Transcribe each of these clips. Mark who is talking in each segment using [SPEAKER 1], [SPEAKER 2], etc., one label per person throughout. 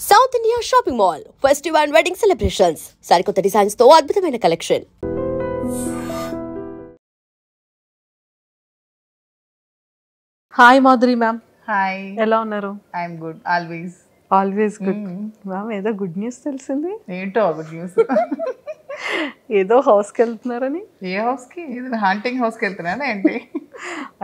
[SPEAKER 1] South India shopping mall festival and wedding celebrations సరికొత్త designs తో అద్భుతమైన collection.
[SPEAKER 2] Hi Madhuri ma'am.
[SPEAKER 3] Hi,
[SPEAKER 2] ఎలా ఉన్నారు?
[SPEAKER 3] I'm good.
[SPEAKER 2] Always good ma'am. ఏదో గుడ్ న్యూస్ తెలిసింది.
[SPEAKER 3] ఏంటో గుడ్ న్యూస్.
[SPEAKER 2] ఏదో హౌస్కి వెళ్తున్నారని.
[SPEAKER 3] ఏ హౌస్కి? హంటింగ్ హౌస్కి వెళ్తున్నానా ఏంటి?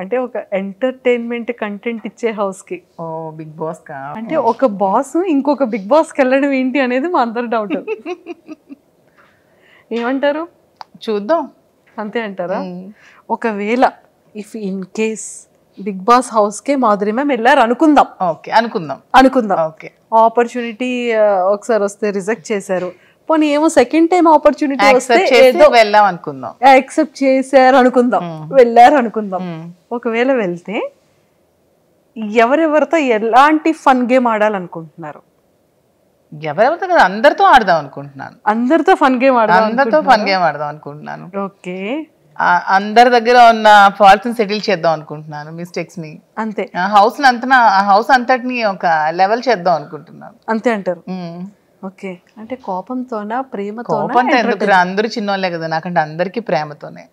[SPEAKER 2] అంటే ఒక ఎంటర్టైన్మెంట్ కంటెంట్ ఇచ్చే హౌస్కి.
[SPEAKER 3] ఓ, బిగ్ బాస్ కా?
[SPEAKER 2] అంటే ఒక బాస్ ఇంకొక బిగ్ బాస్కి వెళ్ళడం ఏంటి అనేది మా అందరి డౌట్. ఏమంటారు?
[SPEAKER 3] చూద్దాం.
[SPEAKER 2] అంతే అంటారా? ఒకవేళ if in case Bigg Boss హౌస్కే మాధురి మ్యామ్ వెళ్ళారు అనుకుందాం.
[SPEAKER 3] ఓకే, అనుకుందాం. ఓకే,
[SPEAKER 2] ఆపర్చునిటీ ఒకసారి వస్తే రిజెక్ట్ చేశారు. పోనీ ఏమో సెకండ్ టైం ఆపర్చునిటీ వస్తే
[SPEAKER 3] వెళ్దాం అనుకుందాం.
[SPEAKER 2] యాక్సెప్ట్ చేశారు అనుకుందాం, వెళ్ళారు అనుకుందాం. ఒకవేళ వెళ్తే ఎవరెవరితో ఎలాంటి ఫన్ గేమ్ ఆడాలనుకుంటున్నారు?
[SPEAKER 3] ఎవరెవరితో కదా, అందరితో ఆడదాం అనుకుంటున్నాను.
[SPEAKER 2] అందరితో ఫన్ గేమ్
[SPEAKER 3] ఆడదాం అనుకుంటున్నాను.
[SPEAKER 2] ఓకే,
[SPEAKER 3] అందరి దగ్గర ఉన్న ఫాల్ట్స్ ని సెటిల్ చేద్దాం అనుకుంటున్నాను, మిస్టేక్స్ ని.
[SPEAKER 2] అంతే.
[SPEAKER 3] హౌస్ అంతటిని ఒక లెవెల్ చేద్దాం అనుకుంటున్నాను.
[SPEAKER 2] అంతే అంటారు. ఓకే, అంటే కోపంతోనా ప్రేమతోనా?
[SPEAKER 3] అందరూ చిన్నోళ్ళే కదా, నాకంటే అందరికి ప్రేమతోనే.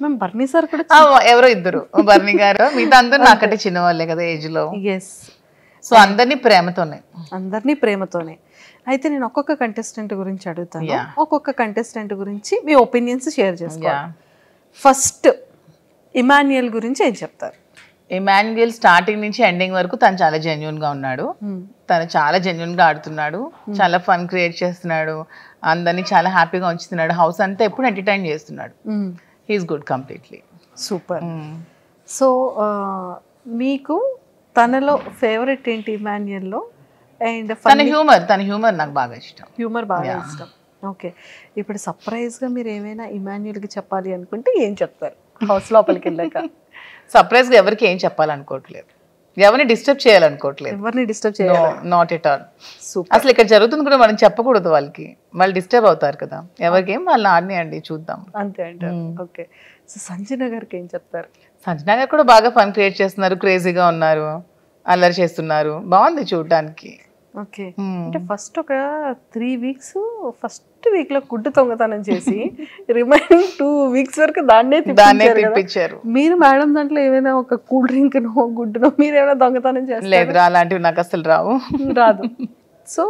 [SPEAKER 2] మేము బర్నీ సార్ కూడా
[SPEAKER 3] ఎవరో ఇద్దరు, బర్నీ గారు, మిగతా అందరూ నాకంటే చిన్నవాళ్ళే కదా ఏజ్ లో. సో అందరినీ ప్రేమతోనే. అయితే నేను ఒక్కొక్క కంటెస్టెంట్ గురించి అడుగుతాను, ఒక్కొక్క కంటెస్టెంట్ గురించి మీ ఒపీనియన్స్ షేర్ చేసుకోవాలి. ఫస్ట్ ఇమాన్యుయల్ గురించి ఏం చెప్తారు? ఇమాన్యుయల్ స్టార్టింగ్ నుంచి ఎండింగ్ వరకు తను చాలా జెన్యున్ గా ఉన్నాడు. తను చాలా జెన్యున్ గా ఆడుతున్నాడు, చాలా ఫన్ క్రియేట్ చేస్తున్నాడు, అందరినీ చాలా హ్యాపీగా ఉంచుతున్నాడు, హౌస్ అంతా ఎప్పుడు ఎంటర్టైన్ చేస్తున్నాడు. He is good completely.
[SPEAKER 2] Super. So మీకు తనలో ఫేవరెట్ ఏంటి ఇమాన్యుయల్లో? అండ్
[SPEAKER 3] తన హ్యూమర్ నాకు బాగా ఇష్టం.
[SPEAKER 2] హ్యూమర్ బాగా ఇష్టం. ఓకే, ఇప్పుడు సర్ప్రైజ్గా మీరు ఏమైనా ఇమాన్యుయల్కి చెప్పాలి అనుకుంటే ఏం చెప్తారు హౌస్ లోపలికి వెళ్ళాక?
[SPEAKER 3] సర్ప్రైజ్గా ఎవరికి ఏం చెప్పాలనుకోవట్లేదు, ఎవరిని డిస్టర్బ్ చేయాలనుకోవట్లేదు. Not at all. అసలు ఇక్కడ జరుగుతుంది కూడా మనం చెప్పకూడదు వాళ్ళకి, వాళ్ళు డిస్టర్బ్ అవుతారు కదా. ఎవరికి ఏం వాళ్ళని ఆడినాయండి, చూద్దాం అంతే
[SPEAKER 2] అంటారు. ఓకే, సో సంజన గారికి ఏం చెప్తారు?
[SPEAKER 3] సంజన గారు కూడా బాగా ఫన్ క్రియేట్ చేస్తున్నారు, క్రేజీగా ఉన్నారు, అల్లరి చేస్తున్నారు, బాగుంది చూడటానికి.
[SPEAKER 2] ఓకే, అంటే ఫస్ట్ ఒక 3 weeks ఫస్ట్ వీక్ లో గుడ్డు దొంగతనం చేసి రిమైనింగ్ 2 weeks వరకు దాన్నే తిప్పించారు. మీరు మేడం దాంట్లో ఏమైనా ఒక కూల్ డ్రింక్ నో గుడ్డునో మీరు ఏమైనా దొంగతనం చేస్తారు?
[SPEAKER 3] లేదు, అలాంటివి నాకు అసలు రాదు.
[SPEAKER 2] సో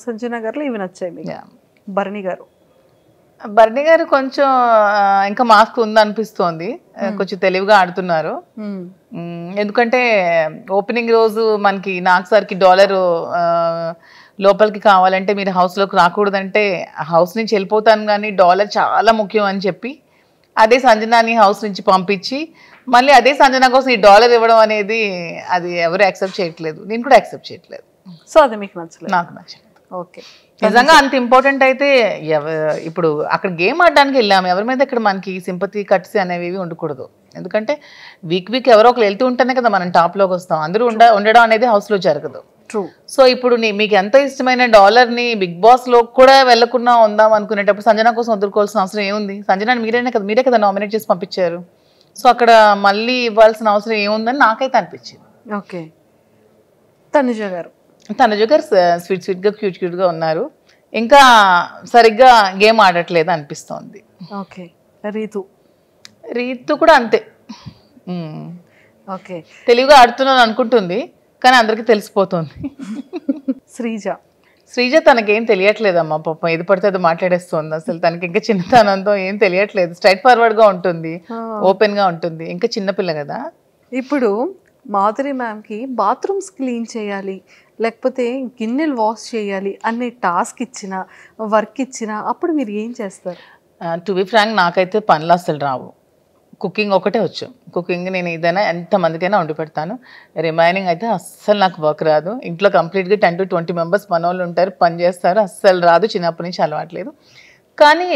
[SPEAKER 2] సంజన గారిలో ఇవి నచ్చాయి మీకు.
[SPEAKER 3] బర్నీ గారు కొంచెం ఇంకా మాస్క్ ఉందనిపిస్తోంది, కొంచెం తెలివిగా ఆడుతున్నారు. ఎందుకంటే ఓపెనింగ్ రోజు మనకి నాగ్ సార్కి $1 లోపలికి కావాలంటే మీరు హౌస్లోకి రాకూడదంటే హౌస్ నుంచి వెళ్ళిపోతాను, కానీ $1 చాలా ముఖ్యం అని చెప్పి అదే సంజనాని హౌస్ నుంచి పంపించి మళ్ళీ అదే సంజన కోసం ఈ $1 ఇవ్వడం అనేది అది ఎవరు యాక్సెప్ట్ చేయట్లేదు, నేను కూడా యాక్సెప్ట్ చేయట్లేదు.
[SPEAKER 2] సో అది మీకు నచ్చలేదు?
[SPEAKER 3] నాకు నచ్చలేదు.
[SPEAKER 2] ఓకే,
[SPEAKER 3] నిజంగా అంత ఇంపార్టెంట్ అయితే ఇప్పుడు అక్కడ గేమ్ ఆడడానికి వెళ్ళాము, ఎవరి మీద ఇక్కడ మనకి సింపతి కట్స్ అనేవి ఉండకూడదు. ఎందుకంటే వీక్ ఎవరో ఒకరు వెళ్తూ ఉంటేనే కదా మనం టాప్లోకి వస్తాం, అందరూ ఉండడం అనేది హౌస్లో జరగదు. సో ఇప్పుడు మీకు ఎంతో ఇష్టమైన $1ని బిగ్ బాస్ లో కూడా వెళ్లకుండా ఉందాం అనుకునేటప్పుడు సంజన కోసం వదులుకోవాల్సిన అవసరం ఏముంది? సంజన మీరే కదా నామినేట్ చేసి పంపించారు. సో అక్కడ మళ్ళీ ఇవ్వాల్సిన అవసరం ఏముందని నాకైతే అనిపించింది.
[SPEAKER 2] ఓకే, తనుజ గారు
[SPEAKER 3] స్వీట్ గా క్యూట్ గా ఉన్నారు, ఇంకా సరిగ్గా గేమ్ ఆడట్లేదు అనిపిస్తోంది.
[SPEAKER 2] ఓకే, రీతు
[SPEAKER 3] కూడా అంతే.
[SPEAKER 2] ఓకే,
[SPEAKER 3] తెలివిగా ఆడుతున్నాను అనుకుంటుంది కానీ అందరికి తెలిసిపోతుంది. శ్రీజ తనకేం తెలియట్లేదమ్మా, పాపం ఏది పడితే అది మాట్లాడేస్తుంది. అసలు తనకి ఇంకా చిన్నతనంతో ఏం తెలియట్లేదు, స్ట్రైట్ ఫార్వర్డ్ గా ఉంటుంది, ఓపెన్ గా ఉంటుంది, ఇంకా చిన్నపిల్ల కదా.
[SPEAKER 2] ఇప్పుడు మాధురి మ్యామ్కి బాత్రూమ్స్ క్లీన్ చేయాలి, లేకపోతే గిన్నెలు వాష్ చేయాలి అనే టాస్క్ ఇచ్చినా వర్క్ ఇచ్చినా అప్పుడు మీరు ఏం చేస్తారు?
[SPEAKER 3] టు బి ఫ్రాంక్, నాకైతే పనులు అసలు రావు, కుకింగ్ ఒకటే వచ్చు. కుకింగ్ నేను ఏదైనా ఎంతమందికైనా వండి పెడతాను, రిమైనింగ్ అయితే అస్సలు నాకు వర్క్ రాదు. ఇంట్లో కంప్లీట్గా 10 to 20 members మనోళ్ళు ఉంటారు, పని చేస్తారు, అస్సలు రాదు, చిన్నప్పటి నుంచి అలవాట్లేదు. కానీ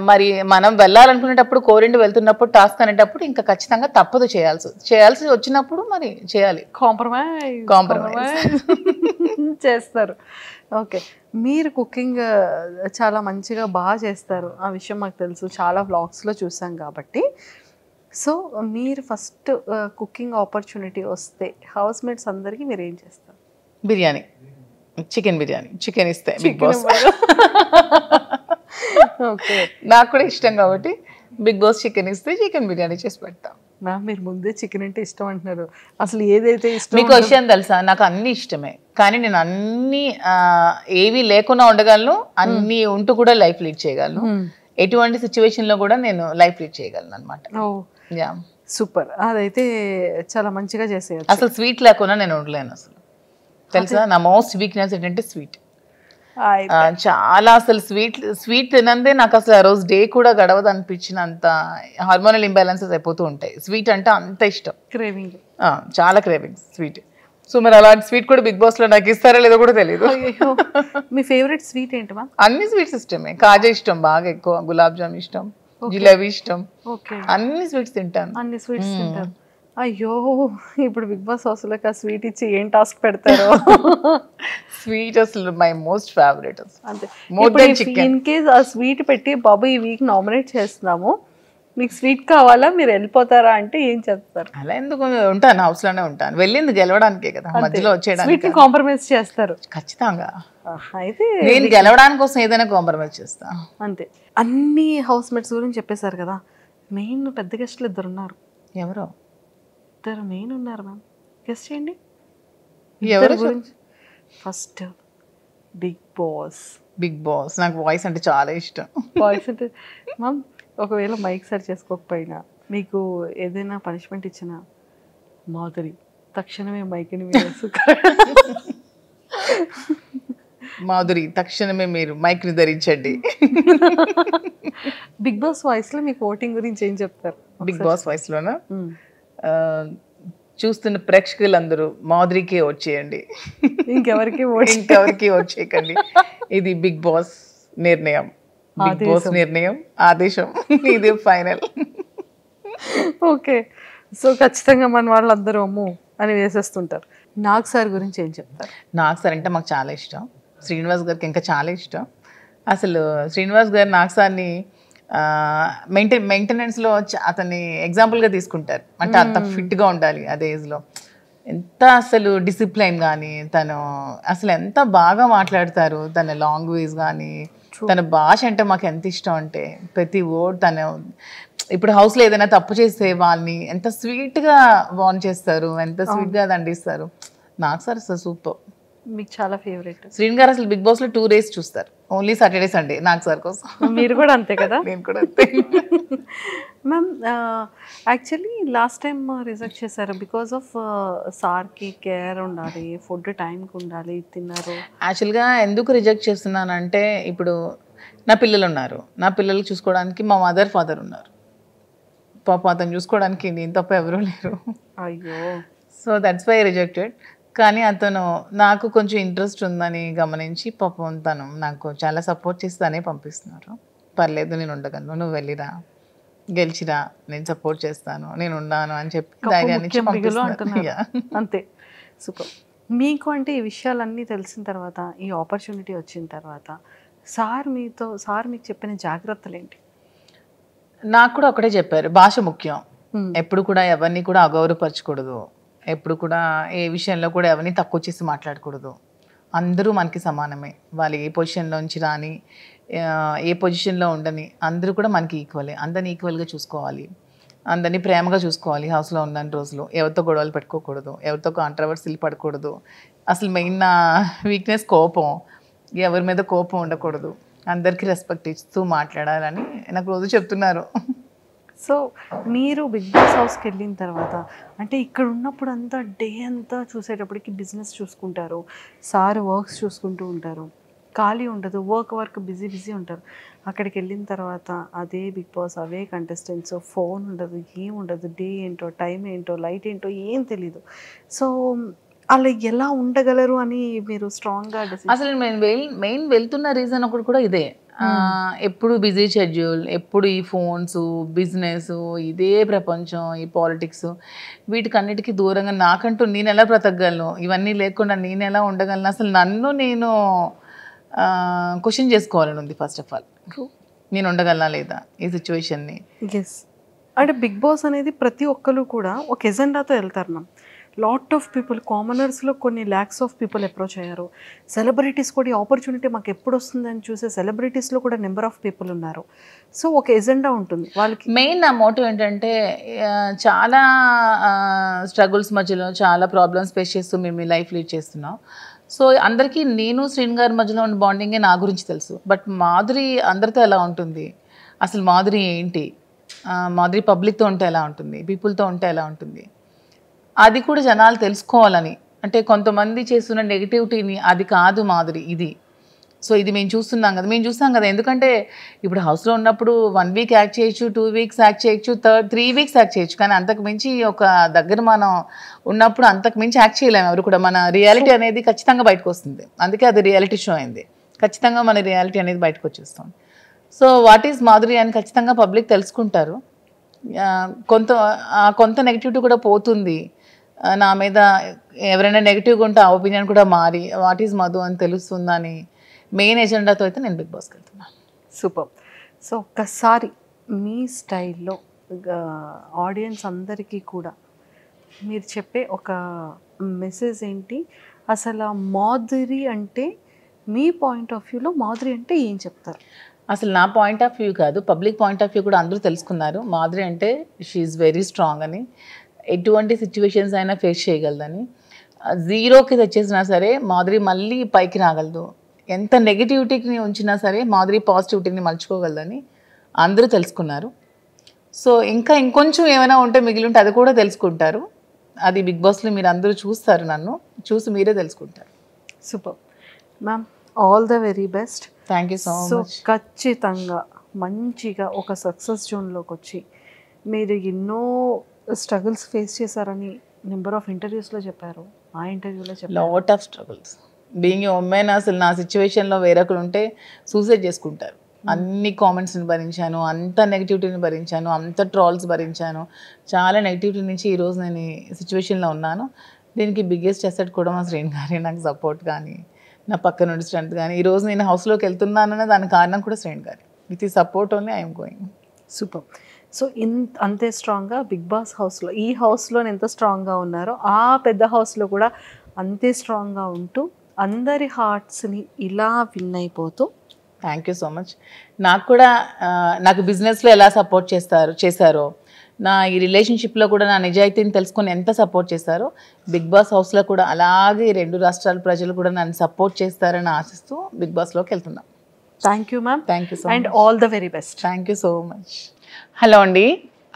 [SPEAKER 3] మరి మనం వెళ్ళాలనుకునేటప్పుడు కోరిండి వెళ్తున్నప్పుడు టాస్క్ అనేటప్పుడు ఇంకా ఖచ్చితంగా తప్పదు, చేయాల్సి వచ్చినప్పుడు మరి చేయాలి, కాంప్రమైజ్
[SPEAKER 2] చేస్తారు. ఓకే, మీరు కుకింగ్ చాలా మంచిగా బాగా చేస్తారు, ఆ విషయం మాకు తెలుసు, చాలా వ్లాగ్స్లో చూసాం కాబట్టి. సో మీరు ఫస్ట్ కుకింగ్ ఆపర్చునిటీ వస్తే హౌస్ మేట్స్ అందరికీ మీరు ఏం చేస్తారు?
[SPEAKER 3] బిర్యానీ. చికెన్ బిర్యానీ, చికెన్ ఇస్తే బిగ్ బాస్. నాకు కూడా ఇష్టం కాబట్టి బిగ్ బాస్ చికెన్ ఇస్తే చికెన్ బిర్యానీ చేసి పెడతాం.
[SPEAKER 2] మ్యామ్ మీరు ముందే చికెన్ అంటే ఇష్టం అంటున్నారు, అసలు ఏదైతే ఇష్టం.
[SPEAKER 3] మీకు విషయం తెలుసా, నాకు అన్ని ఇష్టమే, కానీ నేను అన్ని ఏవి లేకుండా ఉండగలను, అన్ని ఉంటూ కూడా లైఫ్ లీడ్ చేయగలను. ఎటువంటి సిచ్యువేషన్ లో కూడా నేను లైఫ్ లీడ్ చేయగలను అనమాట.
[SPEAKER 2] సూపర్, అదైతే చాలా మంచిగా చేసేది.
[SPEAKER 3] అసలు స్వీట్ లేకుండా నేను ఉండలేను అసలు, తెలుసా. నా మోస్ట్ వీక్నెస్ ఏంటంటే స్వీట్. చాలా అసలు స్వీట్ తినందే నాకు అసలు ఆ రోజు డే కూడా గడవదు అనిపించినంత హార్మోనల్ ఇంబ్యాలెన్సెస్ అయిపోతూ ఉంటాయి. స్వీట్ అంటే అంత ఇష్టం,
[SPEAKER 2] క్రేవింగ్,
[SPEAKER 3] చాలా క్రేవింగ్ స్వీట్. సో మరి అలాంటి స్వీట్ కూడా బిగ్ బాస్ లో నాకు ఇస్తారా లేదో కూడా తెలియదు.
[SPEAKER 2] మీ ఫేవరెట్ స్వీట్ ఏంటి మ్యామ్?
[SPEAKER 3] అన్ని స్వీట్స్ ఇష్టమే, కాజా ఇష్టం బాగా ఎక్కువ, గులాబ్ జామ్ ఇష్టం, జిలేబీ ఇష్టం, అన్ని స్వీట్స్ తింటాను.
[SPEAKER 2] అన్ని స్వీట్స్ తింటారు. అయ్యో ఇప్పుడు బిగ్ బాస్ హౌస్ లోకి ఆ స్వీట్ ఇచ్చి ఏం టాస్క్ పెడతారు?
[SPEAKER 3] స్వీట్ అసలు మై మోస్ట్ ఫేవరెట్.
[SPEAKER 2] అంతే, ఇన్ కేస్ ఆ స్వీట్ పెట్టి బాబు ఈ వీక్ నామినేట్ చేస్తున్నాము, మీకు స్వీట్ కావాలా, మీరు వెళ్ళిపోతారా అంటే ఏం చెప్తారు?
[SPEAKER 3] అలా ఎందుకు ఉంటాను, హౌస్ లోనే ఉంటాను. వెళ్ళింది గెలవడానికే కదా, మధ్యలో వచ్చేయడానికి
[SPEAKER 2] కాంప్రమైజ్ చేస్తారు
[SPEAKER 3] ఖచ్చితంగా.
[SPEAKER 2] అయితే
[SPEAKER 3] నేను గెలవడానికి కోసం ఏదైనా కాంప్రమైజ్ చేస్తా
[SPEAKER 2] అంతే. అన్ని హౌస్ మేట్స్ గురించి చెప్పేశారు కదా, మెయిన్ పెద్ద గెస్ట్లు ఇద్దరు ఉన్నారు.
[SPEAKER 3] ఎవరో
[SPEAKER 2] ఇద్దరు మెయిన్ ఉన్నారు మ్యామ్, గెస్ట్ చేయండి
[SPEAKER 3] ఎవరు
[SPEAKER 2] గురించి. First Bigg Boss.
[SPEAKER 3] Bigg Boss నాకు వాయిస్ అంటే చాలా ఇష్టం.
[SPEAKER 2] వాయిస్ అంటే మ్యామ్ ఒకవేళ మైక్ సరి చేసుకోకపోయినా మీకు ఏదైనా పనిష్మెంట్ ఇచ్చినా మాధురి తక్షణమే మైక్ని
[SPEAKER 3] మాధురి తక్షణమే మీరు మైక్ ని ధరించండి.
[SPEAKER 2] బిగ్ బాస్ వాయిస్ లో మీకు ఓటింగ్ గురించి ఏం చెప్తారు?
[SPEAKER 3] బిగ్ బాస్ వాయిస్ లోనా, చూస్తున్న ప్రేక్షకులందరూ మాధురికే ఓట్ చేయండి, ఇంకెవరికి ఓట్ చేయకండి. ఇది బిగ్ బాస్ నిర్ణయం, బిగ్ బాస్ నిర్ణయం, ఆదేశం, ఇది ఫైనల్.
[SPEAKER 2] ఓకే, సో ఖచ్చితంగా మన వాళ్ళందరూ అమ్ము అని వేసేస్తుంటారు. నాగ్ సార్ గురించి ఏం చెప్తారు?
[SPEAKER 3] నాగ్ సార్ అంటే మాకు చాలా ఇష్టం, శ్రీనివాస్ గారికి ఇంకా చాలా ఇష్టం. అసలు శ్రీనివాస్ గారు నాగ్ సార్ని మెయింటెనెన్స్లో అతన్ని ఎగ్జాంపుల్గా తీసుకుంటారు. అంటే అంత ఫిట్గా ఉండాలి అదే ఏజ్లో, ఎంత అసలు డిసిప్లైన్ కానీ, తను అసలు ఎంత బాగా మాట్లాడతారు, తన లాంగ్వేజ్ కానీ, తన భాష అంటే మాకు ఎంత ఇష్టం అంటే ప్రతి వర్డ్ తను. ఇప్పుడు హౌస్లో ఏదైనా తప్పు చేసే వాళ్ళని ఎంత స్వీట్గా వార్న్ చేస్తారు, ఎంత స్వీట్గా దండిస్తారు. నాకు సార్ అసలు సూపర్.
[SPEAKER 2] మీకు చాలా ఫేవరెట్
[SPEAKER 3] శ్రీన్ గారు. అసలు బిగ్ బాస్ లో 2 days చూస్తారు, ఓన్లీ సాటర్డే సండే. నాకు సార్ కోసం.
[SPEAKER 2] మీరు కూడా అంతే కదా?
[SPEAKER 3] నేను కూడా అంతే
[SPEAKER 2] ma'am. Actually last time reject చేశారు బికాస్ ఆఫ్ సార్కి కేర్ ఉండాలి, ఫుడ్ టైంకి ఉండాలి, తిన్నారు.
[SPEAKER 3] యాక్చువల్గా ఎందుకు రిజెక్ట్ చేస్తున్నానంటే, ఇప్పుడు నా పిల్లలు ఉన్నారు, నా పిల్లలు చూసుకోవడానికి మా మదర్ ఫాదర్ ఉన్నారు. పాప అతను చూసుకోవడానికి నేను తప్ప ఎవరూ లేరు.
[SPEAKER 2] అయ్యో,
[SPEAKER 3] సో దట్స్ వై రిజెక్టెడ్. కానీ అతను నాకు కొంచెం ఇంట్రెస్ట్ ఉందని గమనించి పాపం తను నాకు చాలా సపోర్ట్ చేసి తనే పంపిస్తున్నారు. పర్లేదు నేను ఉండగలను, నువ్వు వెళ్ళిరా, గెలిచిరా, నేను సపోర్ట్ చేస్తాను, నేను ఉన్నాను అని చెప్పి ధైర్యాన్ని ఇచ్చి పంపిస్తున్నారు.
[SPEAKER 2] అంతే, సూపర్. మీకు అంటే ఈ విషయాలన్నీ తెలిసిన తర్వాత, ఈ ఆపర్చునిటీ వచ్చిన తర్వాత సార్ మీకు చెప్పిన జాగ్రత్తలు ఏంటి?
[SPEAKER 3] నాకు కూడా ఒకటే చెప్పారు, భాష ముఖ్యం, ఎప్పుడు కూడా ఎవరిని కూడా అగౌరవపరచకూడదు, ఎప్పుడు కూడా ఏ విషయంలో కూడా ఎవరిని తక్కువ చేసి మాట్లాడకూడదు. అందరూ మనకి సమానమే, వాళ్ళు ఏ పొజిషన్లోంచి రాని, ఏ పొజిషన్లో ఉండని, అందరూ కూడా మనకి ఈక్వలే. అందరిని ఈక్వల్గా చూసుకోవాలి, అందరినీ ప్రేమగా చూసుకోవాలి. హౌస్లో ఉన్న రోజులు ఎవరితో గొడవలు పెట్టుకోకూడదు, ఎవరితో కాంట్రవర్సీలు పడకూడదు. అసలు మెయిన్ నా వీక్నెస్ కోపం, ఎవరి మీద కోపం ఉండకూడదు, అందరికీ రెస్పెక్ట్ ఇస్తూ మాట్లాడాలని నాకు రోజు చెప్తున్నారు.
[SPEAKER 2] సో మీరు బిగ్ బాస్ హౌస్కి వెళ్ళిన తర్వాత, అంటే ఇక్కడ ఉన్నప్పుడు అంతా డే అంతా చూసేటప్పటికి బిజినెస్ చూసుకుంటారు, సార్ వర్క్స్ చూసుకుంటూ ఉంటారు, ఖాళీ ఉండదు, వర్క్ బిజీ ఉంటారు. అక్కడికి వెళ్ళిన తర్వాత అదే బిగ్ బాస్, అవే కంటెస్టెంట్స్, ఫోన్ ఉండదు, ఏం ఉండదు, డే ఏంటో, టైం ఏంటో, లైట్ ఏంటో ఏం తెలీదు. సో అలా ఎలా ఉండగలరు అని మీరు స్ట్రాంగ్గా
[SPEAKER 3] అసలు మెయిన్ వెళ్తున్న రీజన్ ఒకటి కూడా ఇదే. ఎప్పుడు బిజీ షెడ్యూల్, ఎప్పుడు ఈ ఫోన్స్, బిజినెస్, ఇదే ప్రపంచం, ఈ పాలిటిక్స్, వీటికన్నిటికీ దూరంగా నాకంటూ నేను ఎలా బ్రతకగలను, ఇవన్నీ లేకుండా నేను ఎలా ఉండగలను, అసలు నన్ను నేను క్వశ్చన్ చేసుకోవాలని ఉంది. ఫస్ట్ ఆఫ్ ఆల్ నేను ఉండగలనా లేదా ఈ సిచ్యువేషన్ని.
[SPEAKER 2] ఎస్, అంటే బిగ్ బాస్ అనేది ప్రతి ఒక్కరు కూడా ఒక ఎజెండాతో వెళ్తారు మ్యామ్. లాట్ ఆఫ్ పీపుల్, కామనర్స్లో కొన్ని ల్యాక్స్ ఆఫ్ పీపుల్ అప్రోచ్ అయ్యారు. సెలబ్రిటీస్ కూడా ఈ ఆపర్చునిటీ మాకు ఎప్పుడు వస్తుందని చూసే సెలబ్రిటీస్లో కూడా నెంబర్ ఆఫ్ పీపుల్ ఉన్నారు. సో ఒక ఎజెండా ఉంటుంది వాళ్ళకి.
[SPEAKER 3] మెయిన్ నా మోటివ్ ఏంటంటే చాలా స్ట్రగుల్స్ మధ్యలో చాలా ప్రాబ్లమ్స్ ఫేస్ చేస్తూ మేము లైఫ్ లీడ్ చేస్తున్నాం. సో అందరికీ నేను శ్రీన్ గారి మధ్యలో ఉన్న బాండింగే నా గురించి తెలుసు. బట్ మాధురి అందరితో ఎలా ఉంటుంది, అసలు మాధురి ఏంటి, మాధురి పబ్లిక్తో ఉంటే ఎలా ఉంటుంది, పీపుల్తో ఉంటే ఎలా ఉంటుంది, అది కూడా జనాలు తెలుసుకోవాలని. అంటే కొంతమంది చేస్తున్న నెగిటివిటీని అది కాదు మాధురి ఇది. సో ఇది మేము చూస్తున్నాం కదా. ఎందుకంటే ఇప్పుడు హౌస్లో ఉన్నప్పుడు 1 వీక్ యాక్ట్ చేయొచ్చు, 2 వీక్స్ యాక్ట్ చేయొచ్చు, 3 వీక్స్ యాక్ట్ చేయొచ్చు. కానీ అంతకు మించి ఒక దగ్గర మనం ఉన్నప్పుడు అంతకు మించి యాక్ట్ చేయలేము ఎవరు కూడా. మన రియాలిటీ అనేది ఖచ్చితంగా బయటకు వస్తుంది. అందుకే అది రియాలిటీ షో అయింది. ఖచ్చితంగా మన రియాలిటీ అనేది బయటకు వచ్చేస్తాం. సో వాట్ ఈజ్ మాధురి అని ఖచ్చితంగా పబ్లిక్ తెలుసుకుంటారు. కొంత నెగిటివిటీ కూడా పోతుంది. నా మీద ఎవరైనా నెగిటివ్గా ఉంటే ఆ ఒపీనియన్ కూడా మారి వాట్ ఈజ్ మధు అని తెలుస్తుందని మెయిన్ ఎజెండాతో అయితే నేను బిగ్ బాస్కి వెళ్తున్నాను.
[SPEAKER 2] సూపర్. సో ఒక్కసారి మీ స్టైల్లో ఆడియన్స్ అందరికీ కూడా మీరు చెప్పే ఒక మెసేజ్ ఏంటి, అసలు మాధురి అంటే మీ పాయింట్ ఆఫ్ వ్యూలో మాధురి అంటే ఏం చెప్తారు?
[SPEAKER 3] అసలు నా పాయింట్ ఆఫ్ వ్యూ కాదు, పబ్లిక్ పాయింట్ ఆఫ్ వ్యూ కూడా అందరూ తెలుసుకున్నారు. మాధురి అంటే షీఈ్ వెరీ స్ట్రాంగ్ అని, ఎటువంటి సిచ్యువేషన్స్ అయినా ఫేస్ చేయగలదని, 0కి తెచ్చేసినా సరే మాధురి మళ్ళీ పైకి రాగలదు. ఎంత నెగిటివిటీని ఉంచినా సరే మాధురి పాజిటివిటీని మలుచుకోగలదని అందరూ తెలుసుకున్నారు. సో ఇంకా ఇంకొంచెం ఏమైనా ఉంటే మిగిలి ఉంటే అది కూడా తెలుసుకుంటారు. అది బిగ్ బాస్లో మీరు అందరూ చూస్తారు, నన్ను చూసి మీరే తెలుసుకుంటారు.
[SPEAKER 2] Super ma'am, all the very best.
[SPEAKER 3] Thank you so much.
[SPEAKER 2] ఖచ్చితంగా మంచిగా ఒక సక్సెస్ జోన్లోకి వచ్చి మీరు ఎన్నో స్ట్రగుల్స్ ఫేస్ చేశారని నెంబర్ ఆఫ్ ఇంటర్వ్యూస్లో చెప్పారు. ఆ ఇంటర్వ్యూలో చెప్పారు
[SPEAKER 3] lot of struggles. Being a women అసలు నా సిచ్యువేషన్లో వేరొకరు ఉంటే సూసైడ్ చేసుకుంటారు. అన్ని కామెంట్స్ని భరించాను, అంత నెగిటివిటీని భరించాను, అంత ట్రాల్స్ భరించాను. చాలా నెగిటివిటీ నుంచి ఈరోజు నేను ఈ సిచ్యువేషన్లో ఉన్నాను. దీనికి బిగ్గెస్ట్ అసెట్ కూడా మా శ్రీన్ గారి నాకు సపోర్ట్ కానీ, నా పక్క నుండి స్ట్రెంత్ కానీ. ఈరోజు నేను హౌస్లోకి వెళ్తున్నానన్న దానికి కారణం కూడా శ్రీన్ గారి. విత్ ఈ support only I'm going.
[SPEAKER 2] Super. So అంతే స్ట్రాంగ్గా బిగ్ బాస్ హౌస్లో, ఈ హౌస్లో ఎంత స్ట్రాంగ్గా ఉన్నారో ఆ పెద్ద హౌస్లో కూడా అంతే స్ట్రాంగ్గా ఉంటూ అందరి హార్ట్స్ని ఇలా విన్ అయిపోతూ.
[SPEAKER 3] Thank you so much. నాకు కూడా నాకు బిజినెస్లో ఎలా సపోర్ట్ చేశారో, నా ఈ రిలేషన్షిప్లో కూడా నా నిజాయితీని తెలుసుకొని ఎంత సపోర్ట్ చేశారో, బిగ్ బాస్ హౌస్లో కూడా అలాగే 2 రాష్ట్రాల ప్రజలు కూడా నన్ను సపోర్ట్ చేస్తారని ఆశిస్తూ బిగ్ బాస్లోకి వెళ్తున్నాను.
[SPEAKER 2] Thank you ma'am.
[SPEAKER 3] Thank you so much
[SPEAKER 2] and all the very best.
[SPEAKER 3] Thank you so much. Hello అండి,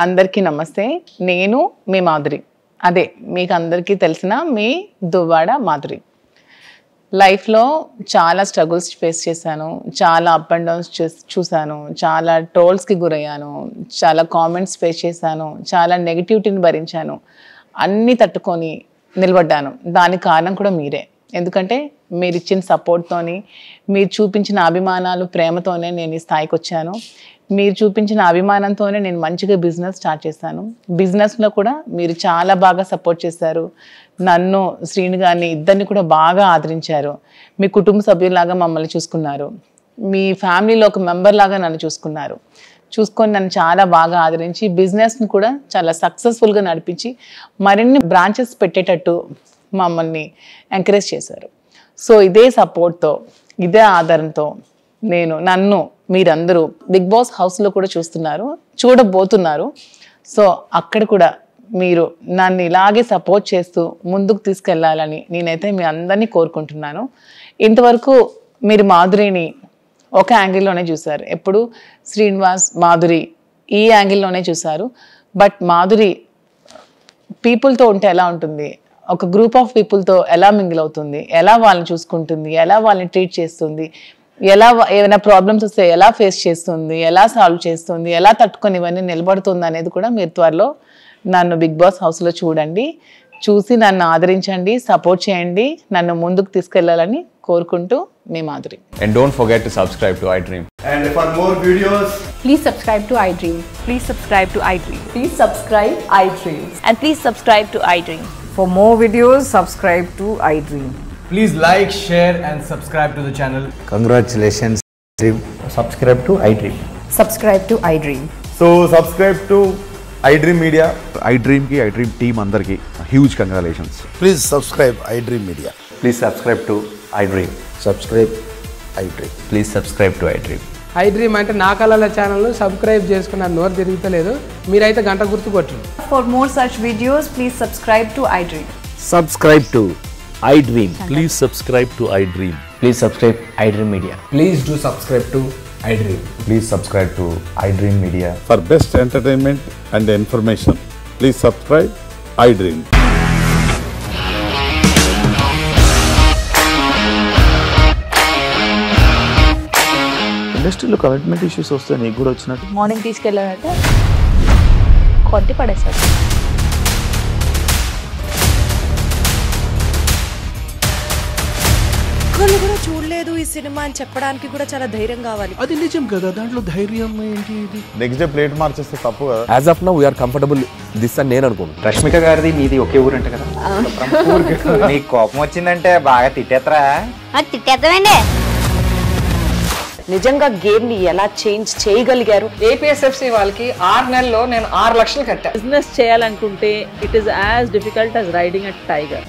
[SPEAKER 3] అందరికీ నమస్తే. నేను మీ మాధురి, అదే మీకు అందరికీ తెలిసిన మీ దువ్వాడ మాధురి. లైఫ్లో చాలా స్ట్రగుల్స్ ఫేస్ చేశాను, చాలా అప్ అండ్ డౌన్స్ చూశాను, చాలా ట్రోల్స్కి గురయ్యాను, చాలా కామెంట్స్ ఫేస్ చేశాను, చాలా నెగిటివిటీని భరించాను. అన్నీ తట్టుకొని నిలబడ్డాను. దానికి కారణం కూడా మీరే. ఎందుకంటే మీరు ఇచ్చిన సపోర్ట్తోని, మీరు చూపించిన అభిమానాలు, ప్రేమతోనే నేను ఈ స్థాయికి వచ్చాను. మీరు చూపించిన అభిమానంతోనే నేను మంచిగా బిజినెస్ స్టార్ట్ చేశాను. బిజినెస్లో కూడా మీరు చాలా బాగా సపోర్ట్ చేశారు. నన్ను, శ్రీను గారిని, ఇద్దరిని కూడా బాగా ఆదరించారు. మీ కుటుంబ సభ్యులాగా మమ్మల్ని చూసుకున్నారు. మీ ఫ్యామిలీలో ఒక మెంబర్ లాగా నన్ను చూసుకొని నన్ను చాలా బాగా ఆదరించి బిజినెస్ని కూడా చాలా సక్సెస్ఫుల్గా నడిపించి మరిన్ని బ్రాంచెస్ పెట్టేటట్టు మమ్మల్ని ఎంకరేజ్ చేశారు. సో ఇదే సపోర్ట్తో, ఇదే ఆదరణతో నన్ను మీరందరూ బిగ్ బాస్ హౌస్లో కూడా చూడబోతున్నారు. సో అక్కడ కూడా మీరు నన్ను ఇలాగే సపోర్ట్ చేస్తూ ముందుకు తీసుకెళ్లాలని నేనైతే మీ అందరినీ కోరుకుంటున్నాను. ఇంతవరకు మీరు మాధురిని ఒక యాంగిల్లోనే చూశారు, ఎప్పుడు శ్రీనివాస్ మాధురి ఈ యాంగిల్లోనే చూశారు. బట్ మాధురి పీపుల్తో ఉంటే ఎలా ఉంటుంది, ఒక గ్రూప్ ఆఫ్ పీపుల్తో ఎలా మింగిల్ అవుతుంది, ఎలా వాళ్ళని చూసుకుంటుంది, ఎలా వాళ్ళని ట్రీట్ చేస్తుంది, ఎలా ఏమైనా ప్రాబ్లమ్స్ వస్తే ఎలా ఫేస్ చేస్తుంది, ఎలా సాల్వ్ చేస్తుంది, ఎలా తట్టుకొని ఇవన్నీ నిలబడుతుంది అనేది కూడా మీరు త్వరలో నన్ను బిగ్ బాస్ హౌస్లో చూసి నన్ను ఆదరించండి, సపోర్ట్ చేయండి, నన్ను ముందుకు తీసుకెళ్లాలని కోరుకుంటూ మీ Madhuri.
[SPEAKER 4] And don't forget to subscribe to iDream.
[SPEAKER 5] And for more videos,
[SPEAKER 6] please subscribe to iDream.
[SPEAKER 7] Please subscribe to iDream.
[SPEAKER 6] Please subscribe iDream.
[SPEAKER 7] And please subscribe to iDream.
[SPEAKER 6] For more videos, subscribe to iDream.
[SPEAKER 5] please like, share and subscribe to the channel.
[SPEAKER 8] Congratulations, Dream. Subscribe to iDream.
[SPEAKER 6] Subscribe to iDream.
[SPEAKER 5] So subscribe to iDream Media.
[SPEAKER 8] iDream team andarki huge congratulations.
[SPEAKER 9] Please subscribe iDream Media.
[SPEAKER 4] Please subscribe to iDream.
[SPEAKER 9] Subscribe iDream.
[SPEAKER 4] Please subscribe to iDream.
[SPEAKER 10] iDream అంటే నా కళల channel subscribe చేసుకున్న నోరు తిరుగుతలేదు మీరైతే గంట గుర్తు కొట్టండి.
[SPEAKER 6] For more such videos, please subscribe to iDream.
[SPEAKER 11] Subscribe to iDream. Please subscribe to iDream.
[SPEAKER 12] Please subscribe iDream Media.
[SPEAKER 5] Please do subscribe to iDream.
[SPEAKER 4] Please subscribe to iDream Media.
[SPEAKER 9] For best entertainment and information, please subscribe iDream.
[SPEAKER 11] ఇండస్ట్రీలో commitment issues వస్తే నీకు కూడా వచ్చినట్టు
[SPEAKER 7] morning తీసుకెళ్ళాలంటే కొట్టి పడేసాడు.
[SPEAKER 13] ఒక్కళ్ళు కూడా చూడలేదు ఈ సినిమా అని చెప్పడానికి కూడా చాలా ధైర్యం కావాలి.
[SPEAKER 11] అది నిజం కదా, దాంట్లో ధైర్యం ఏంటి? ఇది
[SPEAKER 9] నెక్స్ట్ డే ప్లేట్ మార్చేస్తే తప్పు కదా.
[SPEAKER 11] As of now we are comfortable this అని నేను అనుకుంటున్నాను.
[SPEAKER 12] రష్మిక గారిది మీది ఒకే ఊరు అంట కదా. నీకు కోపం వచ్చిందంటే బాగా తిట్టేత్తరా?
[SPEAKER 7] తిట్టేద్దామండి.
[SPEAKER 13] నిజంగా గేమ్ ని ఎలా చేంజ్ చేయగలిగారు?
[SPEAKER 10] ఏపీఎస్ఎఫ్సి వాళ్ళకి 6 నెలల్లో నేను 6 లక్షలు కట్టా.
[SPEAKER 7] బిజినెస్ చేయాలనుకుంటే it is as difficult as riding a tiger.